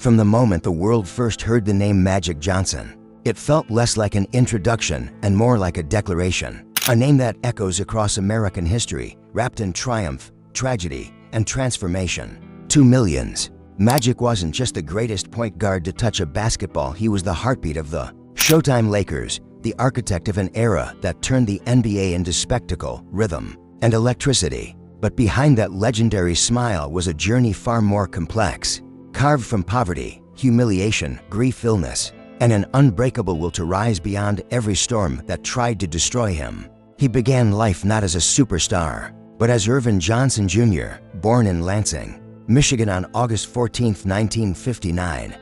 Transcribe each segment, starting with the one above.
From the moment the world first heard the name Magic Johnson, it felt less like an introduction and more like a declaration. A name that echoes across American history, wrapped in triumph, tragedy, and transformation. To millions, Magic wasn't just the greatest point guard to touch a basketball, he was the heartbeat of the Showtime Lakers, the architect of an era that turned the NBA into spectacle, rhythm, and electricity. But behind that legendary smile was a journey far more complex, carved from poverty, humiliation, grief, illness, and an unbreakable will to rise beyond every storm that tried to destroy him. He began life not as a superstar, but as Irvin Johnson Jr., born in Lansing, Michigan on August 14, 1959.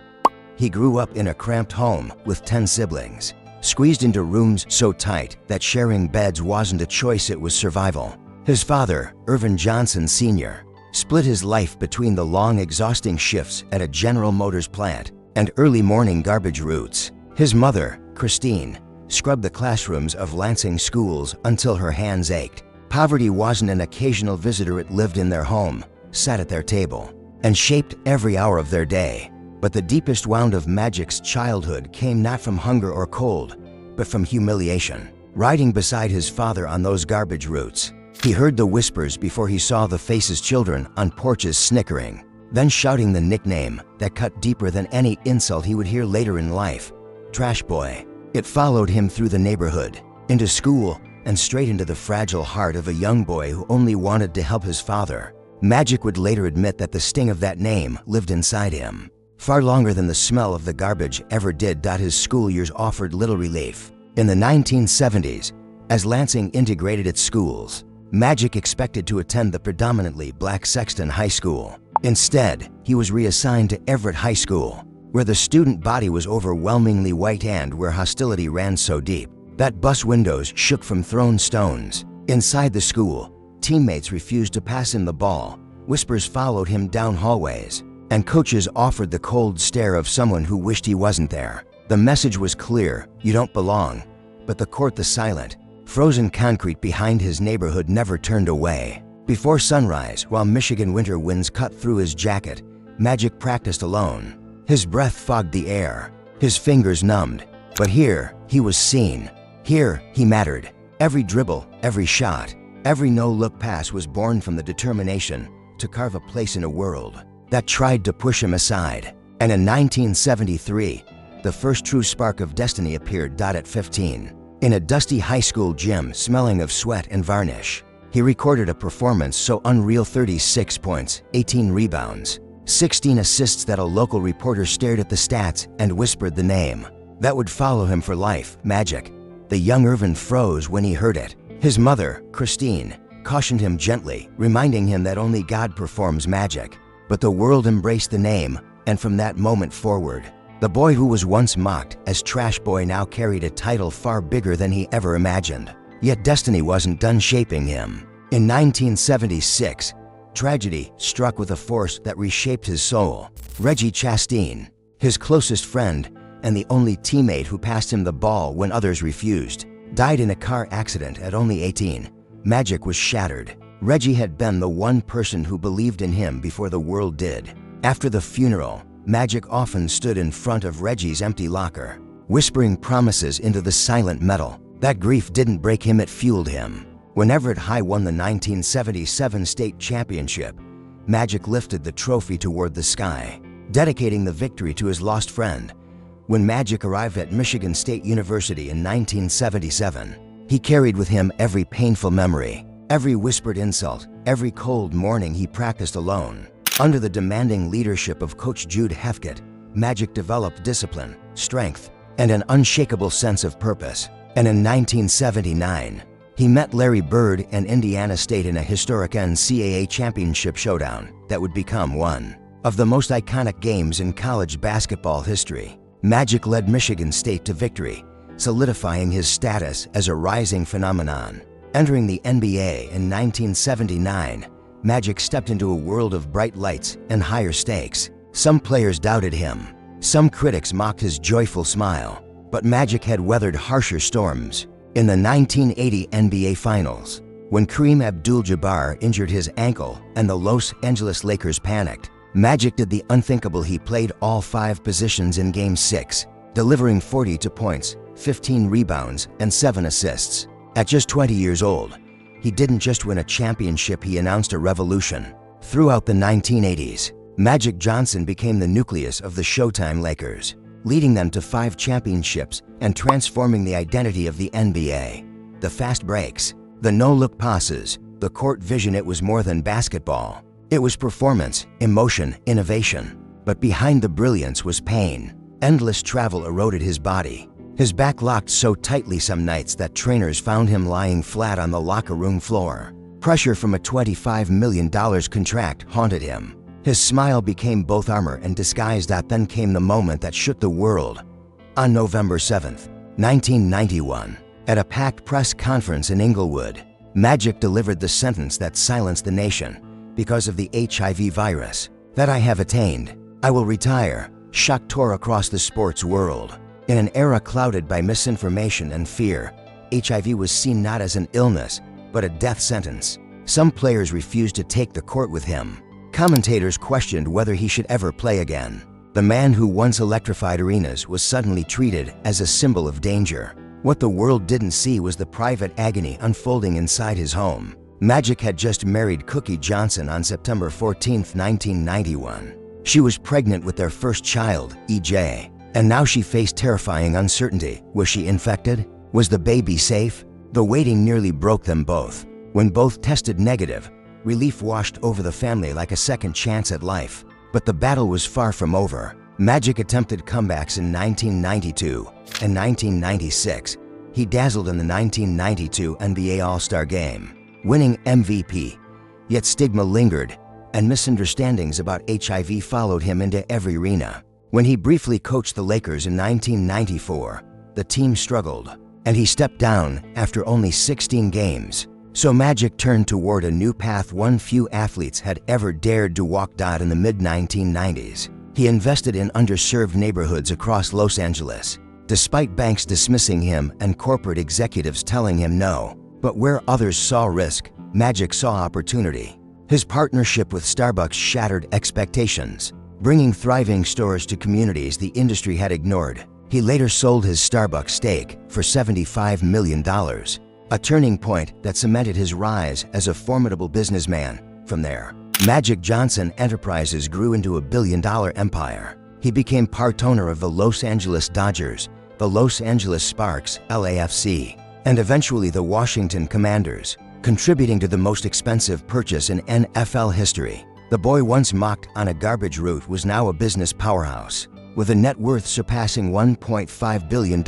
He grew up in a cramped home with 10 siblings, squeezed into rooms so tight that sharing beds wasn't a choice, it was survival. His father, Irvin Johnson Sr., split his life between the long, exhausting shifts at a General Motors plant and early morning garbage routes. His mother, Christine, scrubbed the classrooms of Lansing schools until her hands ached. Poverty wasn't an occasional visitor, it lived in their home, sat at their table, and shaped every hour of their day. But the deepest wound of Magic's childhood came not from hunger or cold, but from humiliation. Riding beside his father on those garbage routes, he heard the whispers before he saw the faces, children on porches snickering, then shouting the nickname that cut deeper than any insult he would hear later in life, Trash Boy. It followed him through the neighborhood, into school, and straight into the fragile heart of a young boy who only wanted to help his father. Magic would later admit that the sting of that name lived inside him far longer than the smell of the garbage ever did. His school years offered little relief. In the 1970s, as Lansing integrated its schools, Magic expected to attend the predominantly black Sexton High School. Instead, he was reassigned to Everett High School, where the student body was overwhelmingly white and where hostility ran so deep that bus windows shook from thrown stones. Inside the school, teammates refused to pass him the ball, whispers followed him down hallways, and coaches offered the cold stare of someone who wished he wasn't there. The message was clear: you don't belong. But the court, the silent, frozen concrete behind his neighborhood, never turned away. Before sunrise, while Michigan winter winds cut through his jacket, Magic practiced alone. His breath fogged the air, his fingers numbed. But here, he was seen. Here, he mattered. Every dribble, every shot, every no-look pass was born from the determination to carve a place in a world that tried to push him aside. And in 1973, the first true spark of destiny appeared. At 15, in a dusty high school gym smelling of sweat and varnish, he recorded a performance so unreal: 36 points, 18 rebounds, 16 assists that a local reporter stared at the stats and whispered the name that would follow him for life: Magic. The young Irvin froze when he heard it. His mother, Christine, cautioned him gently, reminding him that only God performs magic. But the world embraced the name, and from that moment forward, the boy who was once mocked as Trash Boy now carried a title far bigger than he ever imagined. Yet destiny wasn't done shaping him. In 1976, tragedy struck with a force that reshaped his soul. Reggie Chastain, his closest friend and the only teammate who passed him the ball when others refused, died in a car accident at only 18. Magic was shattered. Reggie had been the one person who believed in him before the world did. After the funeral, Magic often stood in front of Reggie's empty locker, whispering promises into the silent metal. That grief didn't break him, it fueled him. When Everett High won the 1977 state championship, Magic lifted the trophy toward the sky, dedicating the victory to his lost friend. When Magic arrived at Michigan State University in 1977, he carried with him every painful memory, every whispered insult, every cold morning he practiced alone. Under the demanding leadership of Coach Jude Hefkett, Magic developed discipline, strength, and an unshakable sense of purpose. And in 1979, he met Larry Bird and Indiana State in a historic NCAA championship showdown that would become one of the most iconic games in college basketball history. Magic led Michigan State to victory, solidifying his status as a rising phenomenon. Entering the NBA in 1979, Magic stepped into a world of bright lights and higher stakes. Some players doubted him. Some critics mocked his joyful smile. But Magic had weathered harsher storms. In the 1980 NBA Finals, when Kareem Abdul-Jabbar injured his ankle and the Los Angeles Lakers panicked, Magic did the unthinkable. He played all 5 positions in Game 6, delivering 42 points, 15 rebounds, and 7 assists. At just 20 years old, he didn't just win a championship, he announced a revolution. Throughout the 1980s, Magic Johnson became the nucleus of the Showtime Lakers, leading them to 5 championships and transforming the identity of the NBA. The fast breaks, the no-look passes, the court vision, it was more than basketball. It was performance, emotion, innovation. But behind the brilliance was pain. Endless travel eroded his body. His back locked so tightly some nights that trainers found him lying flat on the locker room floor. Pressure from a $25 million contract haunted him. His smile became both armor and disguise. Then came the moment that shook the world. On November 7, 1991, at a packed press conference in Inglewood, Magic delivered the sentence that silenced the nation. Because of the HIV virus that I have attained, I will retire. Shock tore across the sports world. In an era clouded by misinformation and fear, HIV was seen not as an illness, but a death sentence. Some players refused to take the court with him. Commentators questioned whether he should ever play again. The man who once electrified arenas was suddenly treated as a symbol of danger. What the world didn't see was the private agony unfolding inside his home. Magic had just married Cookie Johnson on September 14, 1991. She was pregnant with their first child, EJ, and now she faced terrifying uncertainty. Was she infected? Was the baby safe? The waiting nearly broke them both. When both tested negative, relief washed over the family like a second chance at life. But the battle was far from over. Magic attempted comebacks in 1992 and 1996. He dazzled in the 1992 NBA All-Star Game, winning MVP. Yet stigma lingered, and misunderstandings about HIV followed him into every arena. When he briefly coached the Lakers in 1994, the team struggled, and he stepped down after only 16 games. So Magic turned toward a new path one few athletes had ever dared to walk. In the mid-1990s, he invested in underserved neighborhoods across Los Angeles, despite banks dismissing him and corporate executives telling him no. But where others saw risk, Magic saw opportunity. His partnership with Starbucks shattered expectations, bringing thriving stores to communities the industry had ignored. He later sold his Starbucks stake for $75 million, a turning point that cemented his rise as a formidable businessman. From there, Magic Johnson Enterprises grew into a billion-dollar empire. He became part owner of the Los Angeles Dodgers, the Los Angeles Sparks, LAFC, and eventually the Washington Commanders, contributing to the most expensive purchase in NFL history. The boy once mocked on a garbage route was now a business powerhouse, with a net worth surpassing $1.5 billion.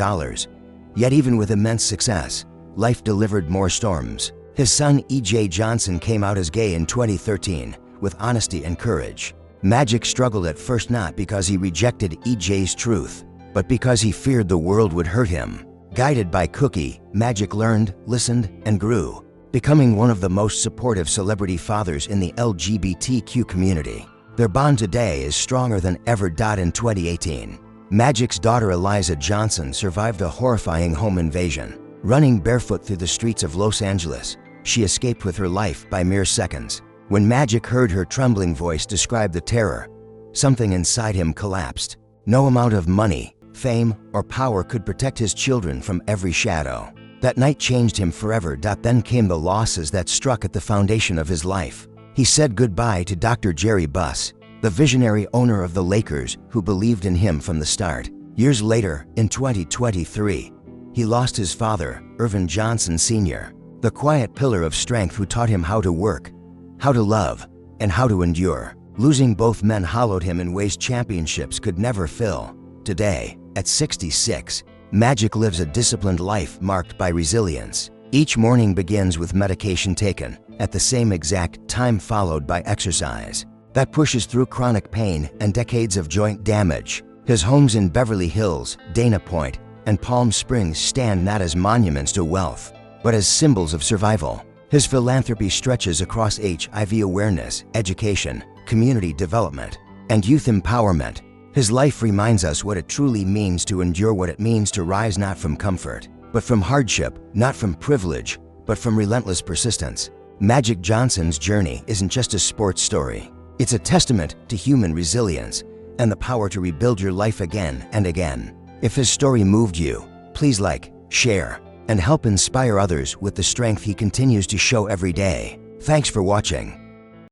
Yet even with immense success, life delivered more storms. His son EJ Johnson came out as gay in 2013, with honesty and courage. Magic struggled at first not because he rejected EJ's truth, but because he feared the world would hurt him. Guided by Cookie, Magic learned, listened, and grew, becoming one of the most supportive celebrity fathers in the LGBTQ community. Their bond today is stronger than ever. In 2018, Magic's daughter Eliza Johnson survived a horrifying home invasion. Running barefoot through the streets of Los Angeles, she escaped with her life by mere seconds. When Magic heard her trembling voice describe the terror, something inside him collapsed. No amount of money, fame, or power could protect his children from every shadow. That night changed him forever. Then came the losses that struck at the foundation of his life. He said goodbye to Dr. Jerry Buss, the visionary owner of the Lakers who believed in him from the start. Years later, in 2023, he lost his father, Irvin Johnson Sr., the quiet pillar of strength who taught him how to work, how to love, and how to endure. Losing both men hollowed him in ways championships could never fill. Today, at 66, Magic lives a disciplined life marked by resilience. Each morning begins with medication taken at the same exact time, followed by exercise that pushes through chronic pain and decades of joint damage. His homes in Beverly Hills, Dana Point, and Palm Springs stand not as monuments to wealth, but as symbols of survival. His philanthropy stretches across HIV awareness, education, community development, and youth empowerment. His life reminds us what it truly means to endure, what it means to rise not from comfort, but from hardship, not from privilege, but from relentless persistence. Magic Johnson's journey isn't just a sports story. It's a testament to human resilience and the power to rebuild your life again and again. If his story moved you, please like, share, and help inspire others with the strength he continues to show every day. Thanks for watching.